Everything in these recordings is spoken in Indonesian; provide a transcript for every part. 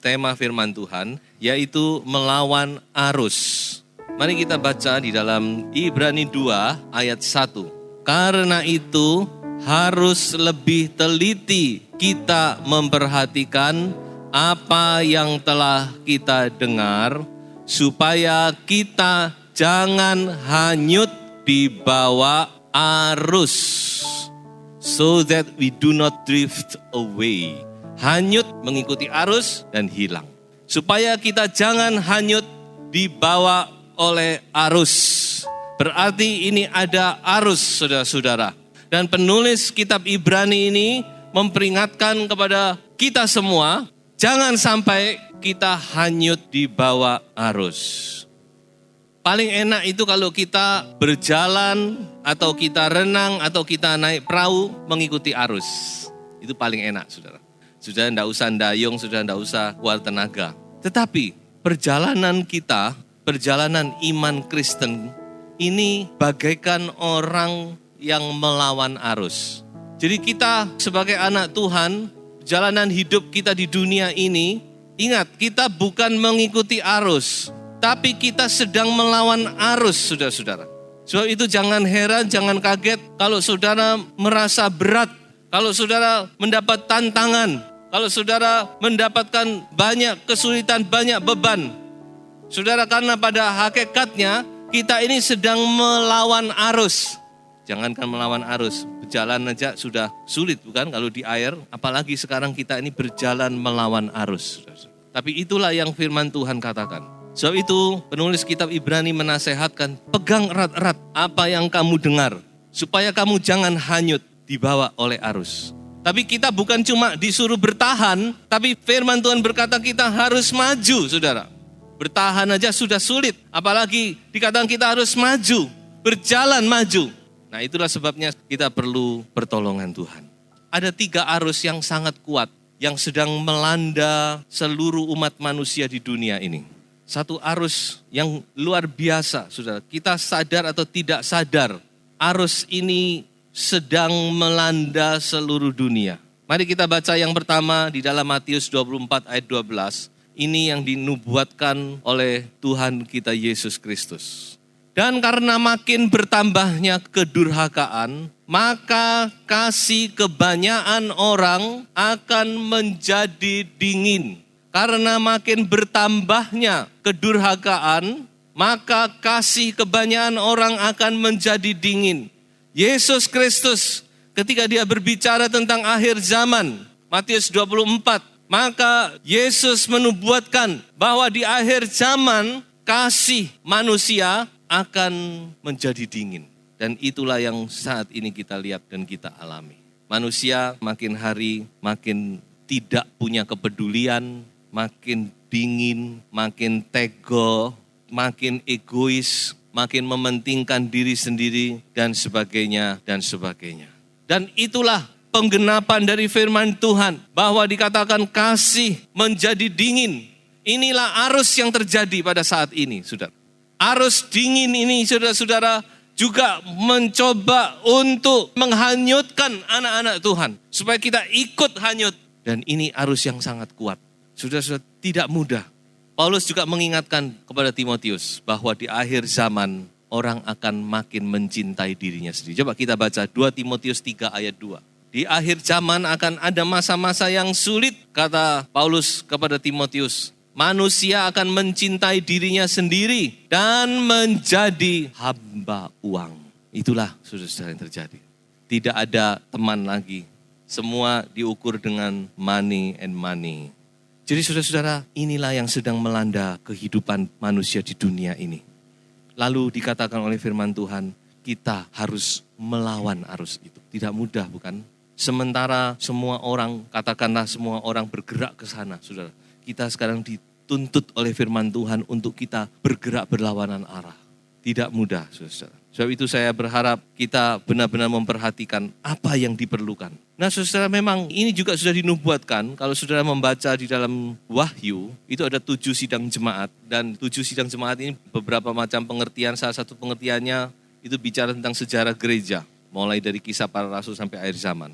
tema firman Tuhan, yaitu melawan arus. Mari kita baca di dalam Ibrani 2 ayat 1. Karena itu harus lebih teliti kita memperhatikan apa yang telah kita dengar, supaya kita jangan hanyut di bawah arus. So that we do not drift away. Hanyut mengikuti arus dan hilang. Supaya kita jangan hanyut dibawa oleh arus. Berarti ini ada arus, saudara-saudara. Dan penulis kitab Ibrani ini memperingatkan kepada kita semua, jangan sampai kita hanyut di bawah arus. Paling enak itu kalau kita berjalan atau kita renang atau kita naik perahu mengikuti arus. Itu paling enak, saudara. Sudah tidak usah dayung, sudah tidak usah kuat tenaga. Tetapi perjalanan kita, perjalanan iman Kristen ini bagaikan orang yang melawan arus. Jadi kita sebagai anak Tuhan, perjalanan hidup kita di dunia ini, ingat kita bukan mengikuti arus, tapi kita sedang melawan arus, saudara-saudara. Sebab itu jangan heran, jangan kaget kalau saudara merasa berat, kalau saudara mendapat tantangan, kalau saudara mendapatkan banyak kesulitan, banyak beban. Saudara, karena pada hakikatnya kita ini sedang melawan arus. Jangankan melawan arus, berjalan aja sudah sulit bukan kalau di air, apalagi sekarang kita ini berjalan melawan arus. Tapi itulah yang firman Tuhan katakan. Sebab itu penulis kitab Ibrani menasehatkan, pegang erat-erat apa yang kamu dengar, supaya kamu jangan hanyut dibawa oleh arus. Tapi kita bukan cuma disuruh bertahan, tapi firman Tuhan berkata kita harus maju, saudara. Bertahan aja sudah sulit, apalagi dikatakan kita harus maju, berjalan maju. Nah itulah sebabnya kita perlu pertolongan Tuhan. Ada 3 arus yang sangat kuat, yang sedang melanda seluruh umat manusia di dunia ini. Satu arus yang luar biasa, saudara. Kita sadar atau tidak sadar, arus ini sedang melanda seluruh dunia. Mari kita baca yang pertama di dalam Matius 24 ayat 12. Ini yang dinubuatkan oleh Tuhan kita Yesus Kristus. Dan karena makin bertambahnya kedurhakaan, maka kasih kebanyakan orang akan menjadi dingin. Karena makin bertambahnya kedurhakaan, maka kasih kebanyakan orang akan menjadi dingin. Yesus Kristus ketika dia berbicara tentang akhir zaman, Matius 24, maka Yesus menubuatkan bahwa di akhir zaman kasih manusia akan menjadi dingin. Dan itulah yang saat ini kita lihat dan kita alami. Manusia makin hari makin tidak punya kepedulian, makin dingin, makin tego, makin egois, makin mementingkan diri sendiri dan sebagainya dan sebagainya. Dan itulah penggenapan dari firman Tuhan bahwa dikatakan kasih menjadi dingin. Inilah arus yang terjadi pada saat ini, saudara. Arus dingin ini, saudara-saudara, juga mencoba untuk menghanyutkan anak-anak Tuhan supaya kita ikut hanyut. Dan ini arus yang sangat kuat. Saudara-saudara, tidak mudah. Paulus juga mengingatkan kepada Timotius bahwa di akhir zaman orang akan makin mencintai dirinya sendiri. Coba kita baca 2 Timotius 3 ayat 2. Di akhir zaman akan ada masa-masa yang sulit, kata Paulus kepada Timotius. Manusia akan mencintai dirinya sendiri dan menjadi hamba uang. Itulah saudara-saudara yang terjadi. Tidak ada teman lagi. Semua diukur dengan money and money. Jadi saudara-saudara, inilah yang sedang melanda kehidupan manusia di dunia ini. Lalu dikatakan oleh firman Tuhan, kita harus melawan arus itu. Tidak mudah bukan? Sementara semua orang, katakanlah semua orang bergerak ke sana, saudara. Kita sekarang dituntut oleh firman Tuhan untuk kita bergerak berlawanan arah. Tidak mudah, saudara. Sebab itu saya berharap kita benar-benar memperhatikan apa yang diperlukan. Nah saudara, memang ini juga sudah dinubuatkan. Kalau saudara membaca di dalam Wahyu, itu ada 7 sidang jemaat. Dan 7 sidang jemaat ini beberapa macam pengertian. Salah satu pengertiannya itu bicara tentang sejarah gereja. Mulai dari kisah para rasul sampai akhir zaman.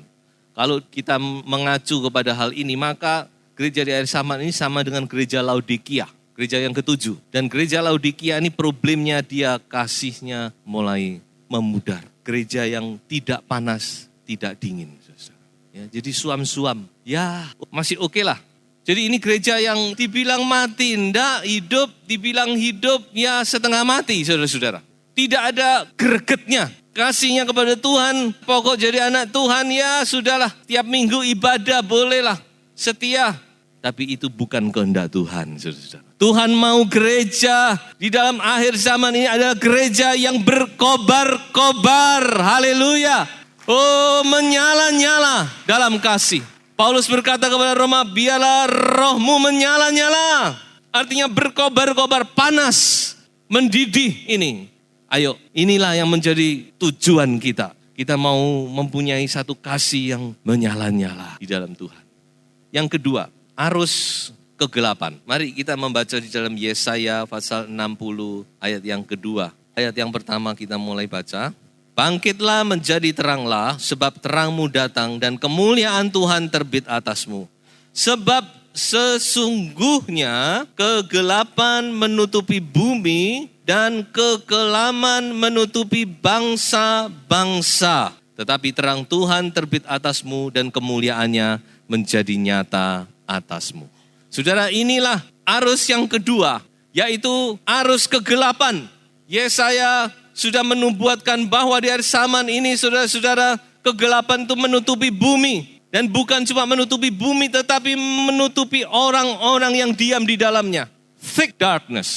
Kalau kita mengacu kepada hal ini, maka gereja di akhir zaman ini sama dengan gereja Laodikia, gereja yang ke-7. Dan gereja Laodikia ini problemnya dia kasihnya mulai memudar. Gereja yang tidak panas, tidak dingin. Ya, jadi suam-suam, ya masih oke lah. Jadi ini gereja yang dibilang mati, enggak, hidup, dibilang hidup, ya setengah mati saudara-saudara. Tidak ada gregetnya, kasihnya kepada Tuhan, pokok jadi anak Tuhan, ya sudahlah, tiap minggu ibadah bolehlah, setia. Tapi itu bukan kehendak Tuhan, saudara-saudara. Tuhan mau gereja di dalam akhir zaman ini adalah gereja yang berkobar-kobar, haleluya. Oh, menyala-nyala dalam kasih. Paulus berkata kepada Roma, biarlah rohmu menyala-nyala. Artinya berkobar-kobar, panas, mendidih ini. Ayo, inilah yang menjadi tujuan kita. Kita mau mempunyai satu kasih yang menyala-nyala di dalam Tuhan. Yang kedua, arus kegelapan. Mari kita membaca di dalam Yesaya pasal 60 ayat yang kedua. Ayat yang pertama kita mulai baca. Bangkitlah menjadi teranglah, sebab terangmu datang dan kemuliaan Tuhan terbit atasmu. Sebab sesungguhnya kegelapan menutupi bumi dan kekelaman menutupi bangsa-bangsa. Tetapi terang Tuhan terbit atasmu dan kemuliaannya menjadi nyata atasmu. Saudara, inilah arus yang kedua, yaitu arus kegelapan. Yesaya sudah menubuatkan bahwa di akhir zaman ini saudara-saudara, kegelapan itu menutupi bumi. Dan bukan cuma menutupi bumi, tetapi menutupi orang-orang yang diam di dalamnya. Thick darkness.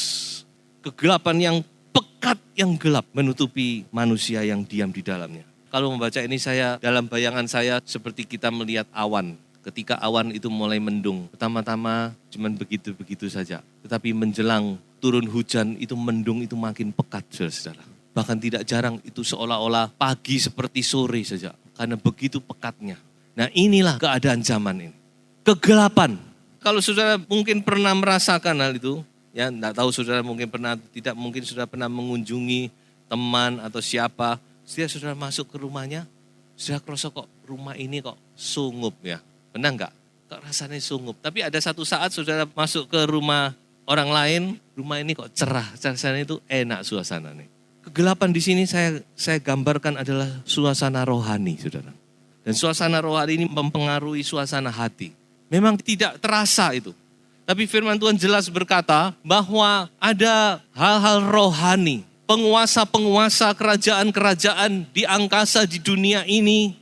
Kegelapan yang pekat, yang gelap, menutupi manusia yang diam di dalamnya. Kalau membaca ini dalam bayangan saya seperti kita melihat awan. Ketika awan itu mulai mendung, pertama-tama cuma begitu-begitu saja. Tetapi menjelang turun hujan itu mendung itu makin pekat, saudara-saudara. Bahkan tidak jarang itu seolah-olah pagi seperti sore saja. Karena begitu pekatnya. Nah, inilah keadaan zaman ini. Kegelapan. Kalau saudara mungkin pernah merasakan hal itu, ya enggak tahu saudara mungkin pernah, tidak mungkin saudara pernah mengunjungi teman atau siapa. Saudara masuk ke rumahnya, saudara kerasa kok rumah ini kok sungup ya. Pernah enggak? Kok rasanya sungup. Tapi ada satu saat saudara masuk ke rumah orang lain, rumah ini kok cerah. Rasanya itu enak suasana nih. Kegelapan di sini saya gambarkan adalah suasana rohani, saudara. Dan suasana rohani ini mempengaruhi suasana hati. Memang tidak terasa itu. Tapi firman Tuhan jelas berkata bahwa ada hal-hal rohani. Penguasa-penguasa kerajaan-kerajaan di angkasa di dunia ini.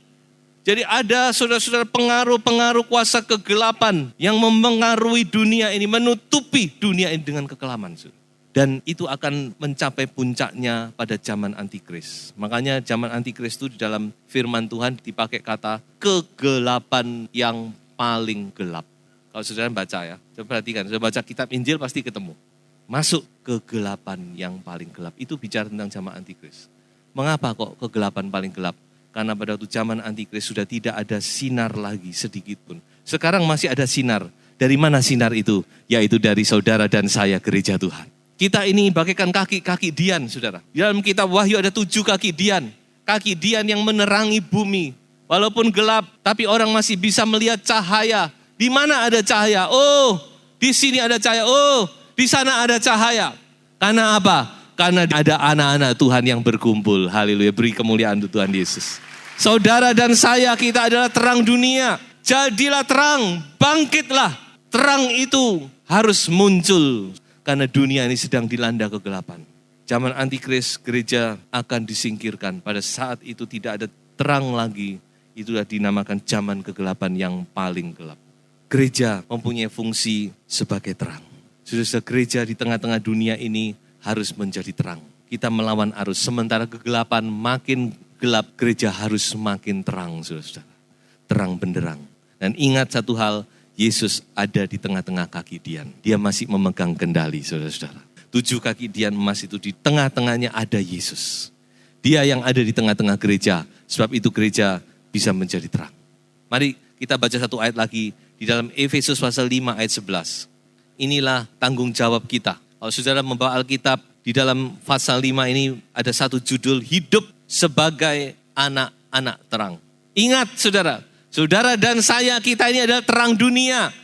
Jadi ada saudara-saudara pengaruh-pengaruh kuasa kegelapan yang mempengaruhi dunia ini. Menutupi dunia ini dengan kekelaman. Dan itu akan mencapai puncaknya pada zaman Antikris. Makanya zaman Antikris itu di dalam firman Tuhan dipakai kata kegelapan yang paling gelap. Kalau saudara baca ya, coba perhatikan, saudara baca kitab Injil pasti ketemu. Masuk kegelapan yang paling gelap. Itu bicara tentang zaman Antikris. Mengapa kok kegelapan paling gelap? Karena pada waktu zaman Antikris sudah tidak ada sinar lagi sedikit pun. Sekarang masih ada sinar. Dari mana sinar itu? Yaitu dari saudara dan saya, gereja Tuhan. Kita ini bagaikan kaki Dian, saudara. Di dalam kitab Wahyu ada 7 kaki Dian. Kaki Dian yang menerangi bumi. Walaupun gelap, tapi orang masih bisa melihat cahaya. Di mana ada cahaya? Oh, di sini ada cahaya. Oh, di sana ada cahaya. Karena apa? Karena ada anak-anak Tuhan yang berkumpul. Haleluya, beri kemuliaan untuk Tuhan Yesus. Saudara dan saya, kita adalah terang dunia. Jadilah terang, bangkitlah. Terang itu harus muncul. Karena dunia ini sedang dilanda kegelapan. Zaman Antikris, gereja akan disingkirkan. Pada saat itu tidak ada terang lagi. Itulah dinamakan zaman kegelapan yang paling gelap. Gereja mempunyai fungsi sebagai terang. Saudara, gereja di tengah-tengah dunia ini harus menjadi terang. Kita melawan arus. Sementara kegelapan makin gelap, gereja harus semakin terang, saudara. Terang benderang. Dan ingat satu hal, Yesus ada di tengah-tengah kaki Dian. Dia masih memegang kendali, saudara-saudara. 7 kaki Dian emas itu di tengah-tengahnya ada Yesus. Dia yang ada di tengah-tengah gereja. Sebab itu gereja bisa menjadi terang. Mari kita baca satu ayat lagi di dalam Efesus pasal 5 ayat 11. Inilah tanggung jawab kita. Kalau saudara membawa Alkitab, di dalam pasal 5 ini ada satu judul, hidup sebagai anak-anak terang. Ingat saudara, saudara dan saya, kita ini adalah terang dunia.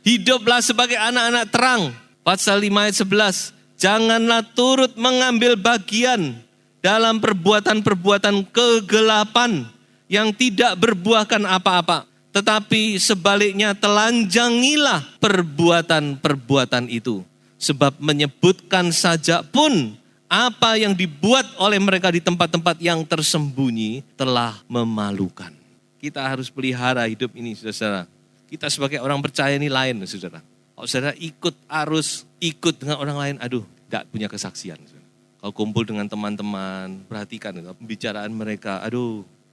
Hiduplah sebagai anak-anak terang. Pasal 5 ayat 11. Janganlah turut mengambil bagian dalam perbuatan-perbuatan kegelapan yang tidak berbuahkan apa-apa. Tetapi sebaliknya telanjangilah perbuatan-perbuatan itu. Sebab menyebutkan saja pun apa yang dibuat oleh mereka di tempat-tempat yang tersembunyi telah memalukan. Kita harus pelihara hidup ini, saudara. Kita sebagai orang percaya ini lain, saudara. Kalau saudara ikut arus, ikut dengan orang lain, gak punya kesaksian. Kalau kumpul dengan teman-teman, perhatikan pembicaraan mereka,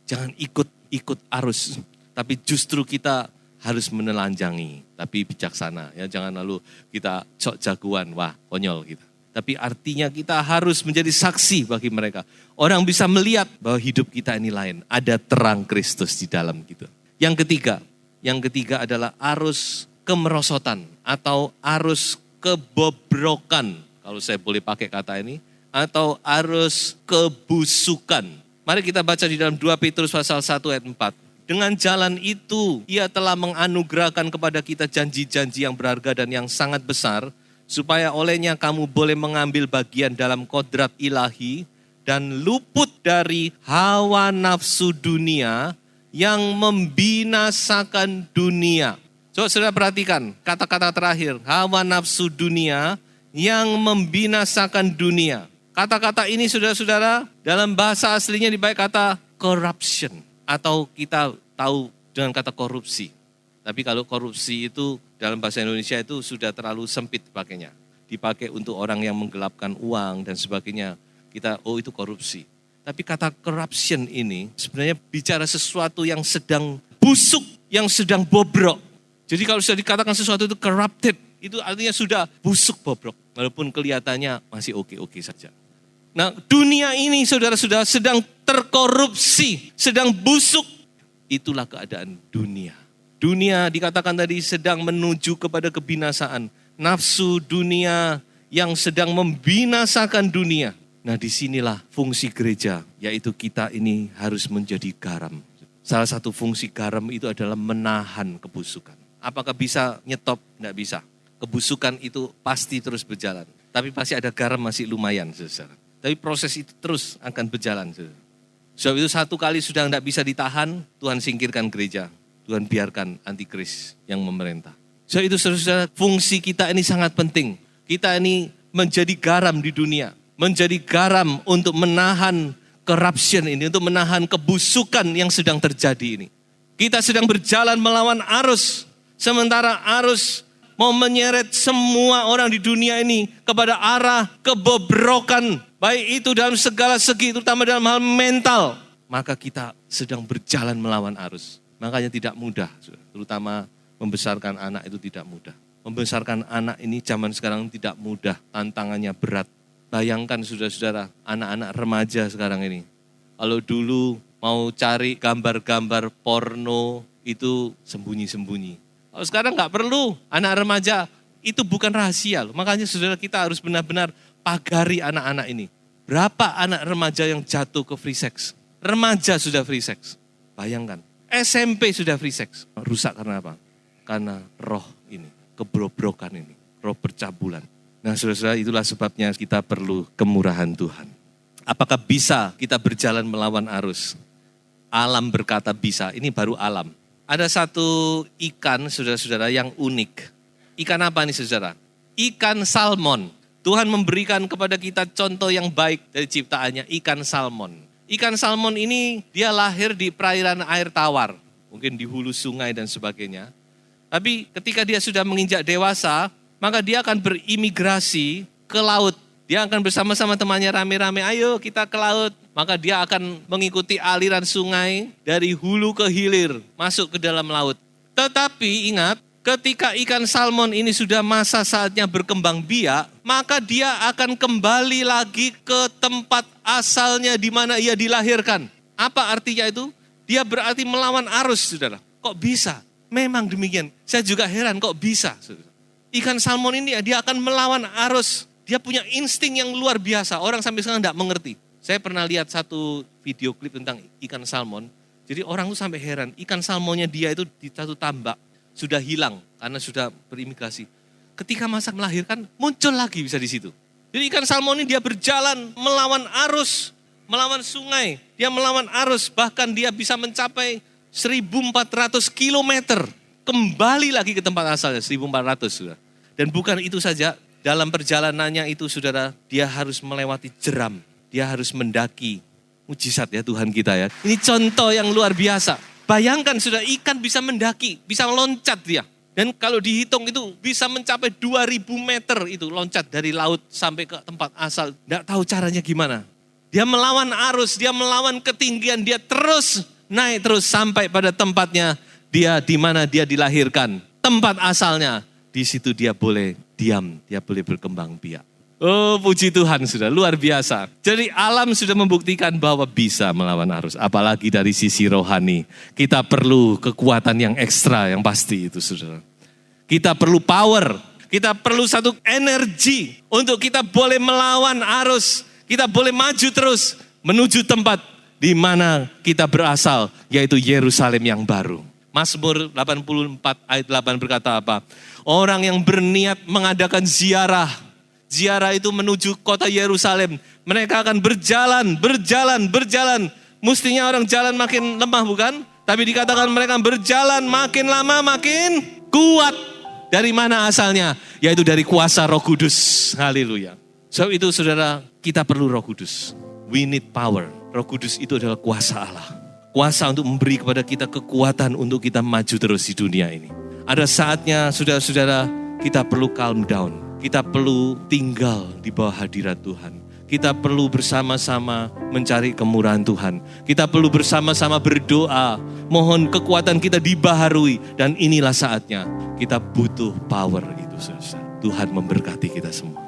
jangan ikut arus. Tapi justru kita harus menelanjangi, tapi bijaksana. Ya, jangan lalu kita sok jagoan, wah konyol kita. Tapi artinya kita harus menjadi saksi bagi mereka. Orang bisa melihat bahwa hidup kita ini lain. Ada terang Kristus di dalam kita. Yang ketiga adalah arus kemerosotan atau arus kebobrokan. Kalau saya boleh pakai kata ini. Atau arus kebusukan. Mari kita baca di dalam 2 Petrus pasal 1 ayat 4. Dengan jalan itu, ia telah menganugerahkan kepada kita janji-janji yang berharga dan yang sangat besar, supaya olehnya kamu boleh mengambil bagian dalam kodrat ilahi dan luput dari hawa nafsu dunia yang membinasakan dunia. Coba saudara perhatikan kata-kata terakhir, hawa nafsu dunia yang membinasakan dunia. Kata-kata ini saudara-saudara dalam bahasa aslinya dipakai kata corruption atau kita tahu dengan kata korupsi. Tapi kalau korupsi itu dalam bahasa Indonesia itu sudah terlalu sempit pakainya. Dipakai untuk orang yang menggelapkan uang dan sebagainya. Kita, itu korupsi. Tapi kata corruption ini sebenarnya bicara sesuatu yang sedang busuk, yang sedang bobrok. Jadi kalau sudah dikatakan sesuatu itu corrupted, itu artinya sudah busuk bobrok. Walaupun kelihatannya masih oke-oke saja. Nah, dunia ini saudara-saudara sedang terkorupsi, sedang busuk. Itulah keadaan dunia. Dunia dikatakan tadi sedang menuju kepada kebinasaan. Nafsu dunia yang sedang membinasakan dunia. Nah, disinilah fungsi gereja, yaitu kita ini harus menjadi garam. Salah satu fungsi garam itu adalah menahan kebusukan. Apakah bisa nyetop? Tidak bisa. Kebusukan itu pasti terus berjalan. Tapi pasti ada garam masih lumayan, saudara. Tapi proses itu terus akan berjalan, saudara. Sebab itu satu kali sudah tidak bisa ditahan, Tuhan singkirkan gereja. Tuhan biarkan antikris yang memerintah. Sebab itu saudara, fungsi kita ini sangat penting. Kita ini menjadi garam di dunia. Menjadi garam untuk menahan corruption ini, untuk menahan kebusukan yang sedang terjadi ini. Kita sedang berjalan melawan arus. Sementara arus mau menyeret semua orang di dunia ini kepada arah kebobrokan. Baik itu dalam segala segi, terutama dalam hal mental. Maka kita sedang berjalan melawan arus. Makanya tidak mudah, terutama membesarkan anak itu tidak mudah. Membesarkan anak ini zaman sekarang tidak mudah, tantangannya berat. Bayangkan saudara-saudara, anak-anak remaja sekarang ini. Kalau dulu mau cari gambar-gambar porno itu sembunyi-sembunyi. Kalau sekarang nggak perlu, anak remaja itu bukan rahasia loh. Makanya saudara kita harus benar-benar pagari anak-anak ini. Berapa anak remaja yang jatuh ke free sex? Remaja sudah free sex. Bayangkan. SMP sudah free sex. Rusak karena apa? Karena roh ini, kebrobrokan ini, roh percabulan. Nah saudara-saudara, itulah sebabnya kita perlu kemurahan Tuhan. Apakah bisa kita berjalan melawan arus? Alam berkata bisa, ini baru alam. Ada satu ikan saudara-saudara yang unik. Ikan apa nih saudara? Ikan salmon. Tuhan memberikan kepada kita contoh yang baik dari ciptaannya, ikan salmon. Ikan salmon ini dia lahir di perairan air tawar. Mungkin di hulu sungai dan sebagainya. Tapi ketika dia sudah menginjak dewasa, maka dia akan berimigrasi ke laut. Dia akan bersama-sama temannya rame-rame, ayo kita ke laut. Maka dia akan mengikuti aliran sungai dari hulu ke hilir, masuk ke dalam laut. Tetapi ingat, ketika ikan salmon ini sudah masa saatnya berkembang biak, maka dia akan kembali lagi ke tempat asalnya di mana ia dilahirkan. Apa artinya itu? Dia berarti melawan arus, saudara. Kok bisa? Memang demikian. Saya juga heran kok bisa, saudara. Ikan salmon ini dia akan melawan arus. Dia punya insting yang luar biasa. Orang sampai sekarang tidak mengerti. Saya pernah lihat satu video klip tentang ikan salmon. Jadi orang tuh sampai heran. Ikan salmonnya dia itu di satu tambak. sudah hilang karena sudah berimigrasi. Ketika masa melahirkan, muncul lagi bisa di situ. Jadi ikan salmon ini dia berjalan melawan arus, melawan sungai. Dia melawan arus, bahkan dia bisa mencapai 1.400 kilometer. Kembali lagi ke tempat asalnya, 1.400 sudah. Dan bukan itu saja, dalam perjalanannya itu saudara, dia harus melewati jeram. Dia harus mendaki. Mujizat ya Tuhan kita ya. Ini contoh yang luar biasa. Bayangkan sudah ikan bisa mendaki, bisa loncat dia. Dan kalau dihitung itu bisa mencapai 2.000 meter itu loncat dari laut sampai ke tempat asal. Tidak tahu caranya gimana. Dia melawan arus, dia melawan ketinggian, dia terus naik terus sampai pada tempatnya dia di mana dia dilahirkan. Tempat asalnya, di situ dia boleh diam, dia boleh berkembang biak. Oh puji Tuhan sudah, luar biasa. Jadi alam sudah membuktikan bahwa bisa melawan arus. Apalagi dari sisi rohani. Kita perlu kekuatan yang ekstra yang pasti itu saudara. Kita perlu power. Kita perlu satu energi untuk kita boleh melawan arus. Kita boleh maju terus menuju tempat di mana kita berasal. Yaitu Yerusalem yang baru. Mazmur 84 ayat 8 berkata apa? Orang yang berniat mengadakan ziarah. Ziarah itu menuju kota Yerusalem. Mereka akan berjalan. Mestinya orang jalan makin lemah bukan? Tapi dikatakan mereka berjalan makin lama makin kuat. Dari mana asalnya? Yaitu dari kuasa Roh Kudus. Haleluya. Sebab itu saudara, kita perlu Roh Kudus. We need power. Roh Kudus itu adalah kuasa Allah. Kuasa untuk memberi kepada kita kekuatan untuk kita maju terus di dunia ini. Ada saatnya saudara-saudara, kita perlu calm down. Kita perlu tinggal di bawah hadirat Tuhan. Kita perlu bersama-sama mencari kemurahan Tuhan. Kita perlu bersama-sama berdoa. Mohon kekuatan kita dibaharui. Dan inilah saatnya kita butuh power itu. Tuhan memberkati kita semua.